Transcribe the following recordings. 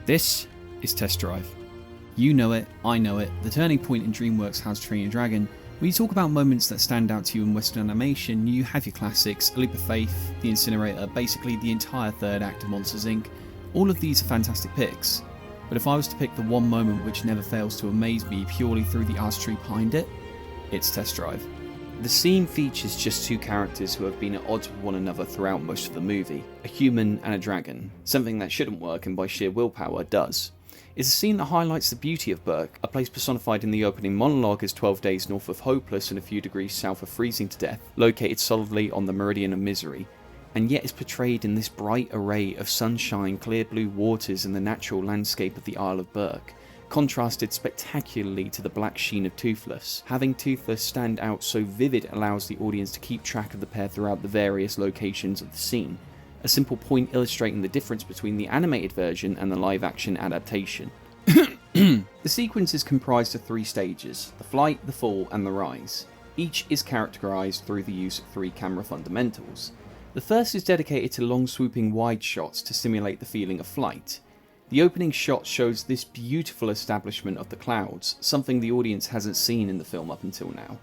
This is Test Drive. You know it, I know it, the turning point in DreamWorks' How to Train Your Dragon. When you talk about moments that stand out to you in Western animation, you have your classics, A Leap of Faith, The Incinerator, basically the entire third act of Monsters Inc. All of these are fantastic picks. But if I was to pick the one moment which never fails to amaze me purely through the artistry behind it, it's Test Drive. The scene features just two characters who have been at odds with one another throughout most of the movie, a human and a dragon, something that shouldn't work and by sheer willpower does. It's a scene that highlights the beauty of Burke, a place personified in the opening monologue as 12 days north of hopeless and a few degrees south of freezing to death, located solidly on the meridian of misery, and yet is portrayed in this bright array of sunshine, clear blue waters and the natural landscape of the Isle of Burke, contrasted spectacularly to the black sheen of Toothless. Having Toothless stand out so vivid allows the audience to keep track of the pair throughout the various locations of the scene, a simple point illustrating the difference between the animated version and the live-action adaptation. The sequence is comprised of 3 stages: the flight, the fall, and the rise. Each is characterized through the use of 3 camera fundamentals. The first is dedicated to long swooping wide shots to simulate the feeling of flight. The opening shot shows this beautiful establishment of the clouds, something the audience hasn't seen in the film up until now.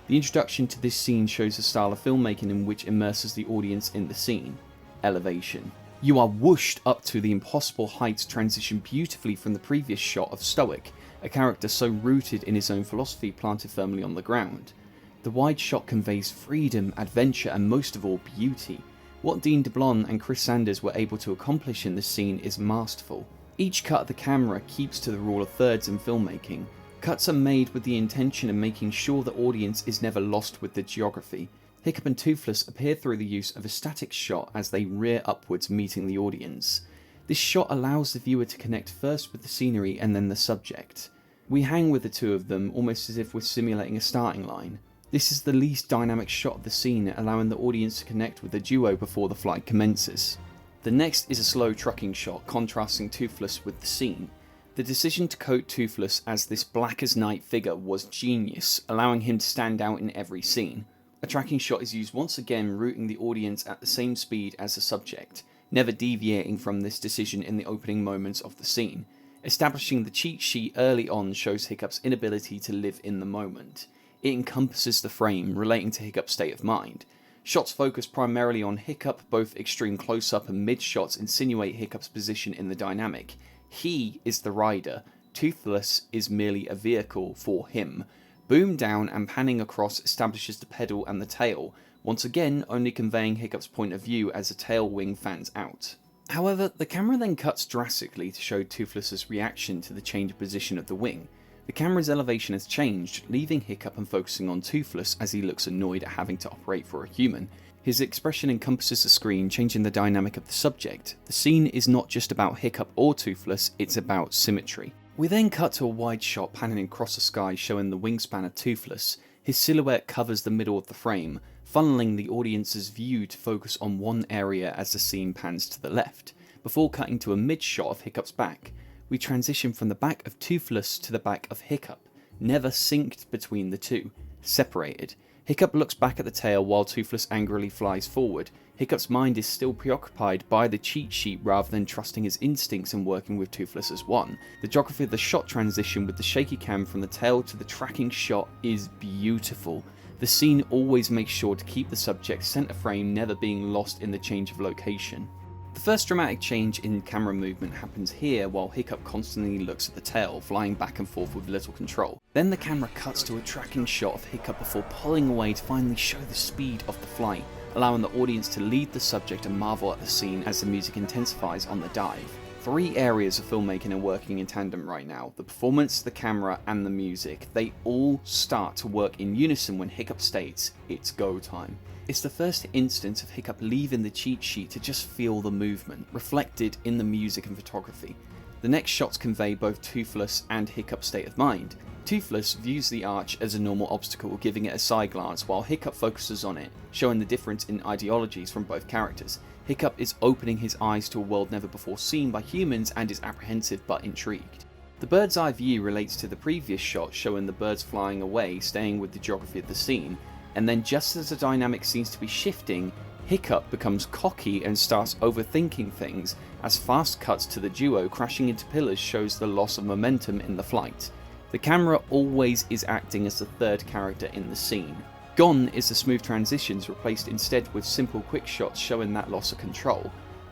The introduction to this scene shows a style of filmmaking in which immerses the audience in the scene: elevation. You are whooshed up to the impossible heights, transition beautifully from the previous shot of Stoic, a character so rooted in his own philosophy planted firmly on the ground. The wide shot conveys freedom, adventure, and most of all, beauty. What Dean DeBlon and Chris Sanders were able to accomplish in this scene is masterful. Each cut of the camera keeps to the rule of thirds in filmmaking. Cuts are made with the intention of making sure the audience is never lost with the geography. Hiccup and Toothless appear through the use of a static shot as they rear upwards, meeting the audience. This shot allows the viewer to connect first with the scenery and then the subject. We hang with the two of them almost as if we're simulating a starting line. This is the least dynamic shot of the scene, allowing the audience to connect with the duo before the flight commences. The next is a slow trucking shot, contrasting Toothless with the scene. The decision to coat Toothless as this black as night figure was genius, allowing him to stand out in every scene. A tracking shot is used once again, routing the audience at the same speed as the subject, never deviating from this decision in the opening moments of the scene. Establishing the cheat sheet early on shows Hiccup's inability to live in the moment. It encompasses the frame, relating to Hiccup's state of mind. Shots focus primarily on Hiccup, both extreme close-up and mid-shots insinuate Hiccup's position in the dynamic. He is the rider, Toothless is merely a vehicle for him. Boom down and panning across establishes the pedal and the tail, once again only conveying Hiccup's point of view as the tail wing fans out. However, the camera then cuts drastically to show Toothless's reaction to the change of position of the wing. The camera's elevation has changed, leaving Hiccup and focusing on Toothless as he looks annoyed at having to operate for a human. His expression encompasses the screen, changing the dynamic of the subject. The scene is not just about Hiccup or Toothless, it's about symmetry. We then cut to a wide shot panning across the sky, showing the wingspan of Toothless. His silhouette covers the middle of the frame, funneling the audience's view to focus on one area as the scene pans to the left, before cutting to a mid-shot of Hiccup's back. We transition from the back of Toothless to the back of Hiccup, never synced between the two, separated. Hiccup looks back at the tail while Toothless angrily flies forward. Hiccup's mind is still preoccupied by the cheat sheet rather than trusting his instincts and working with Toothless as one. The geography of the shot transition with the shaky cam from the tail to the tracking shot is beautiful. The scene always makes sure to keep the subject's centre frame never being lost in the change of location. The first dramatic change in camera movement happens here while Hiccup constantly looks at the tail, flying back and forth with little control. Then the camera cuts to a tracking shot of Hiccup before pulling away to finally show the speed of the flight, allowing the audience to lead the subject and marvel at the scene as the music intensifies on the dive. 3 areas of filmmaking are working in tandem right now: the performance, the camera, and the music. They all start to work in unison when Hiccup states, "It's go time." It's the first instance of Hiccup leaving the cheat sheet to just feel the movement, reflected in the music and photography. The next shots convey both Toothless and Hiccup's state of mind. Toothless views the arch as a normal obstacle, giving it a side glance, while Hiccup focuses on it, showing the difference in ideologies from both characters. Hiccup is opening his eyes to a world never before seen by humans and is apprehensive but intrigued. The bird's eye view relates to the previous shot, showing the birds flying away, staying with the geography of the scene, and then just as the dynamic seems to be shifting, Hiccup becomes cocky and starts overthinking things as fast cuts to the duo crashing into pillars shows the loss of momentum in the flight. The camera always is acting as the third character in the scene. Gone is the smooth transitions, replaced instead with simple quick shots showing that loss of control.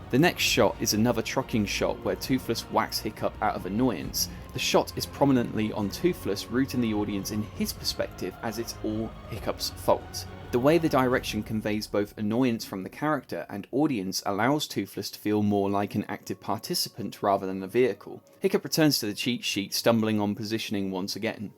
The next shot is another trucking shot where Toothless whacks Hiccup out of annoyance. The shot is prominently on Toothless, rooting the audience in his perspective as it's all Hiccup's fault. The way the direction conveys both annoyance from the character and audience allows Toothless to feel more like an active participant rather than a vehicle. Hiccup returns to the cheat sheet, stumbling on positioning once again.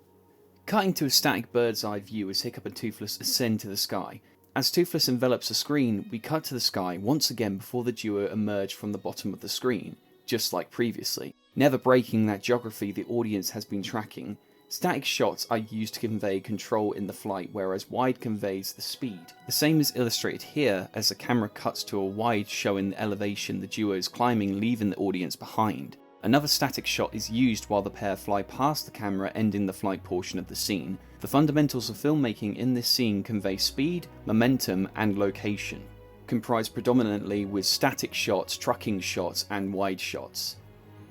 Cutting to a static bird's eye view as Hiccup and Toothless ascend to the sky. As Toothless envelops the screen, we cut to the sky once again before the duo emerge from the bottom of the screen, just like previously, never breaking that geography the audience has been tracking. Static shots are used to convey control in the flight, whereas wide conveys the speed. The same is illustrated here as the camera cuts to a wide showing the elevation the duo is climbing, leaving the audience behind. Another static shot is used while the pair fly past the camera, ending the flight portion of the scene. The fundamentals of filmmaking in this scene convey speed, momentum, and location, comprised predominantly with static shots, trucking shots, and wide shots.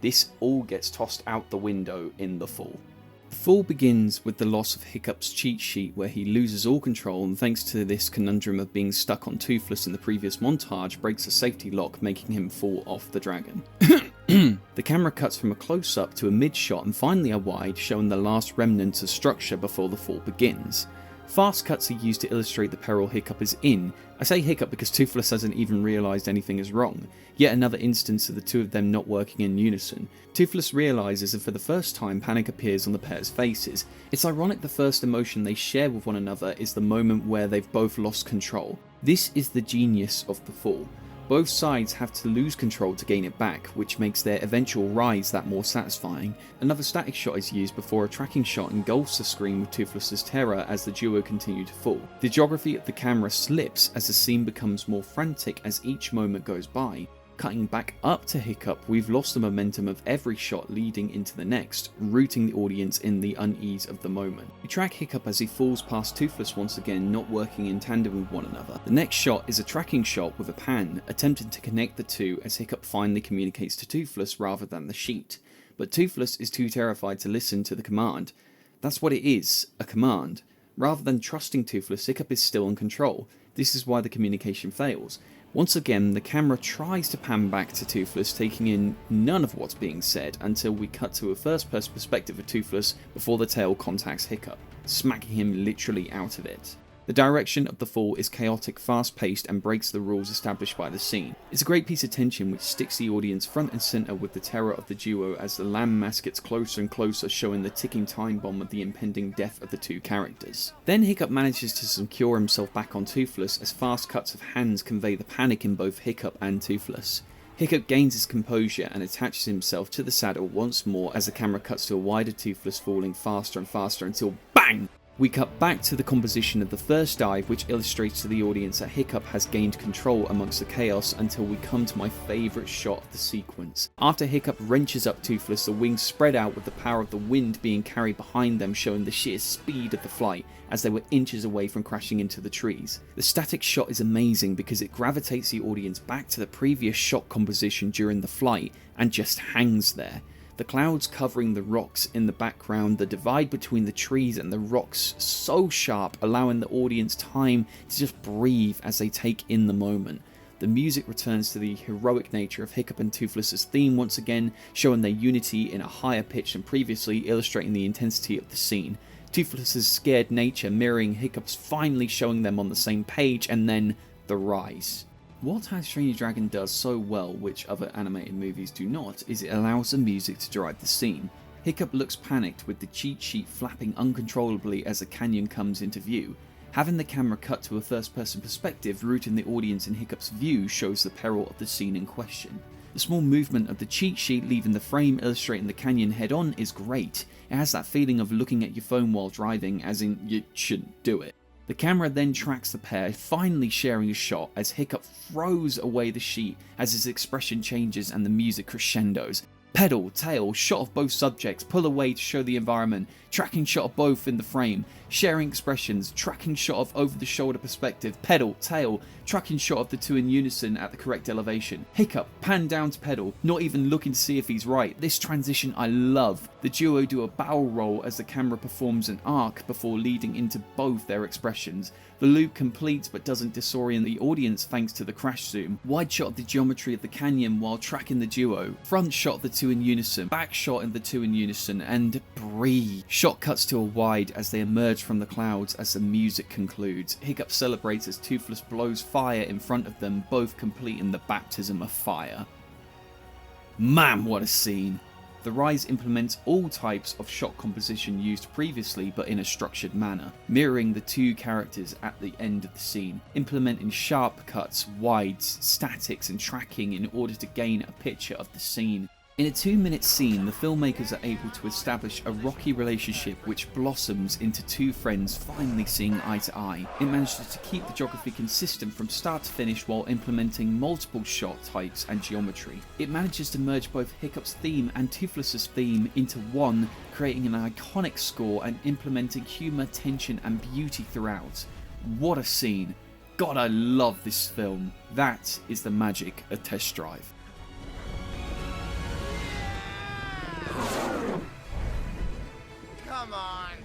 This all gets tossed out the window in the fall. The fall begins with the loss of Hiccup's cheat sheet, where he loses all control and, thanks to this conundrum of being stuck on Toothless in the previous montage, breaks a safety lock, making him fall off the dragon. The camera cuts from a close-up to a mid-shot and finally a wide, showing the last remnants of structure before the fall begins. Fast cuts are used to illustrate the peril Hiccup is in. I say Hiccup because Toothless hasn't even realised anything is wrong. Yet another instance of the two of them not working in unison. Toothless realises, and for the first time panic appears on the pair's faces. It's ironic the first emotion they share with one another is the moment where they've both lost control. This is the genius of the fall. Both sides have to lose control to gain it back, which makes their eventual rise that more satisfying. Another static shot is used before a tracking shot engulfs the screen with Toothless's terror as the duo continue to fall. The geography of the camera slips as the scene becomes more frantic as each moment goes by. Cutting back up to Hiccup, we've lost the momentum of every shot leading into the next, rooting the audience in the unease of the moment. We track Hiccup as he falls past Toothless once again, not working in tandem with one another. The next shot is a tracking shot with a pan, attempting to connect the two as Hiccup finally communicates to Toothless rather than the sheet. But Toothless is too terrified to listen to the command. That's what it is, a command. Rather than trusting Toothless, Hiccup is still in control. This is why the communication fails. Once again, the camera tries to pan back to Toothless, taking in none of what's being said until we cut to a first-person perspective of Toothless before the tail contacts Hiccup, smacking him literally out of it. The direction of the fall is chaotic, fast-paced, and breaks the rules established by the scene. It's a great piece of tension which sticks the audience front and centre with the terror of the duo as the landmass gets closer and closer, showing the ticking time bomb of the impending death of the two characters. Then Hiccup manages to secure himself back on Toothless as fast cuts of hands convey the panic in both Hiccup and Toothless. Hiccup gains his composure and attaches himself to the saddle once more as the camera cuts to a wider Toothless falling faster and faster until BANG! We cut back to the composition of the first dive, which illustrates to the audience that Hiccup has gained control amongst the chaos until we come to my favourite shot of the sequence. After Hiccup wrenches up Toothless, the wings spread out with the power of the wind being carried behind them, showing the sheer speed of the flight as they were inches away from crashing into the trees. The static shot is amazing because it gravitates the audience back to the previous shot composition during the flight and just hangs there. The clouds covering the rocks in the background, the divide between the trees and the rocks so sharp, allowing the audience time to just breathe as they take in the moment. The music returns to the heroic nature of Hiccup and Toothless's theme once again, showing their unity in a higher pitch than previously, illustrating the intensity of the scene. Toothless's scared nature mirroring Hiccup's, finally showing them on the same page, and then the rise. What How to Train Your Dragon does so well, which other animated movies do not, is it allows the music to drive the scene. Hiccup looks panicked with the cheat sheet flapping uncontrollably as the canyon comes into view. Having the camera cut to a first-person perspective, rooting the audience in Hiccup's view, shows the peril of the scene in question. The small movement of the cheat sheet leaving the frame illustrating the canyon head-on is great. It has that feeling of looking at your phone while driving, as in you shouldn't do it. The camera then tracks the pair, finally sharing a shot as Hiccup throws away the sheet as his expression changes and the music crescendos. Pedal, tail, shot of both subjects, pull away to show the environment, tracking shot of both in the frame, sharing expressions, tracking shot of over the shoulder perspective, pedal, tail, tracking shot of the two in unison at the correct elevation. Hiccup, pan down to pedal, not even looking to see if he's right. This transition I love. The duo do a barrel roll as the camera performs an arc before leading into both their expressions. The loop completes but doesn't disorient the audience thanks to the crash zoom. Wide shot of the geometry of the canyon while tracking the duo. Front shot of the two in unison. Back shot of the two in unison. And breathe. Shot cuts to a wide as they emerge from the clouds as the music concludes. Hiccup celebrates as Toothless blows fire in front of them, both completing the baptism of fire. Man, what a scene! The Rise implements all types of shot composition used previously but in a structured manner, mirroring the two characters at the end of the scene, implementing sharp cuts, wides, statics and tracking in order to gain a picture of the scene. In a 2-minute scene, the filmmakers are able to establish a rocky relationship which blossoms into two friends finally seeing eye to eye. It manages to keep the geography consistent from start to finish while implementing multiple shot types and geometry. It manages to merge both Hiccup's theme and Toothless's theme into one, creating an iconic score and implementing humour, tension and beauty throughout. What a scene! God, I love this film. That is the magic of Test Drive. Come on.